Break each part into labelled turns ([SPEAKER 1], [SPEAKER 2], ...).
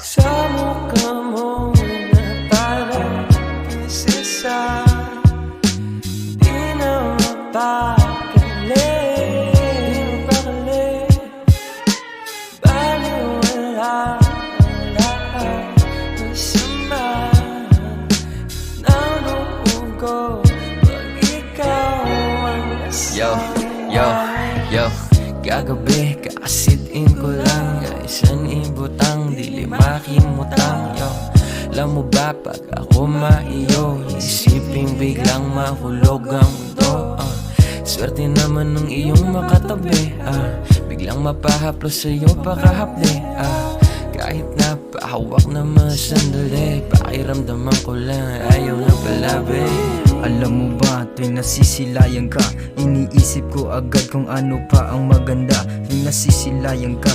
[SPEAKER 1] Sa mukha mo na parang prinsesa, di na mapakali, baliwala ang lahat ng sama ng loob ko pag ikaw ang
[SPEAKER 2] Yo, kagabi kakasit-in ko lang, isang ibutang dili makimutang. Yo, alam mo ba pag ako maiyo, isipin biglang mahulog ang mundo. Swerte naman ng iyong makatabi, biglang mapahaplos sa'yo pakahapli. Kahit napahawak naman sandali, pakiramdaman ko lang ayaw na palabi.
[SPEAKER 3] Alam mo ba, tuwing nasisilayan ka, iniisip ko agad kung ano pa ang maganda. Tuwing nasisilayan ka,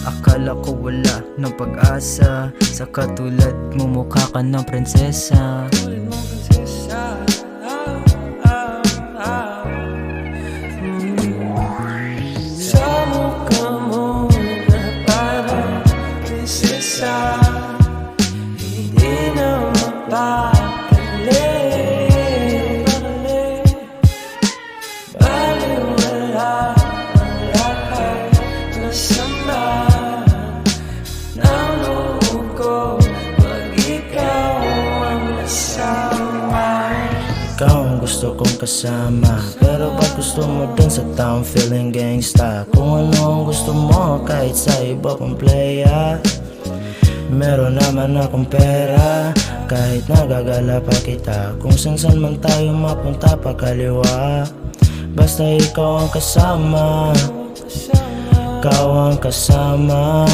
[SPEAKER 3] akala ko wala ng pag-asa, sa katulad mo mukha ka ng prinsesa.
[SPEAKER 1] Sa mukha mo na parang prinsesa, hindi na mapakali, baliwala ang lahat ng sama ng loob ko pag ikaw ang nasama.
[SPEAKER 4] Ikaw ang gusto kong kasama, pero ba't gusto mo dun sa town feeling gangsta? Kung ano ang gusto mo kahit sa iba pang playa, meron naman akong pera, kahit nagagala pa kita. Kung san man tayo mapunta pa kaliwa, basta ikaw ang kasama, ikaw ang kasama.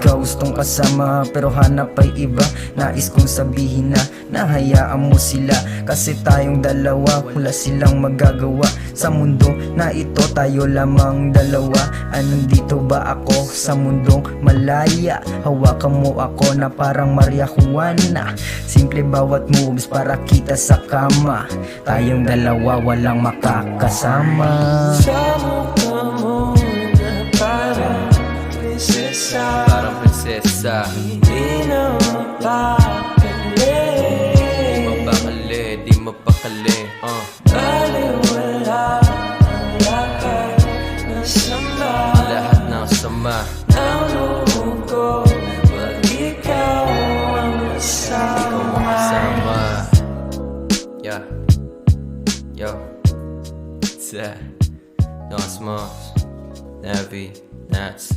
[SPEAKER 3] Ikaw gustong kasama pero hanap ay iba. Nais kong sabihin na nahayaan mo sila, kasi tayong dalawa wala silang magagawa. Sa mundo na ito tayo lamang dalawa. Nandito ba ako sa mundong malaya? Hawakan mo ako na parang Maria Juana. Simple bawat moves para kita sa kama. Tayong dalawa walang makakasama.
[SPEAKER 1] Sa mukha mo na parang prinsesa,
[SPEAKER 2] Hindi
[SPEAKER 1] na mapakali,
[SPEAKER 2] di mapakali.
[SPEAKER 1] baliwala ang lahat ng sama
[SPEAKER 2] Lahat ng sama
[SPEAKER 1] ng loob ko pag ikaw ang nasama.
[SPEAKER 2] Yo, it's Nosmos, Navi, Nats.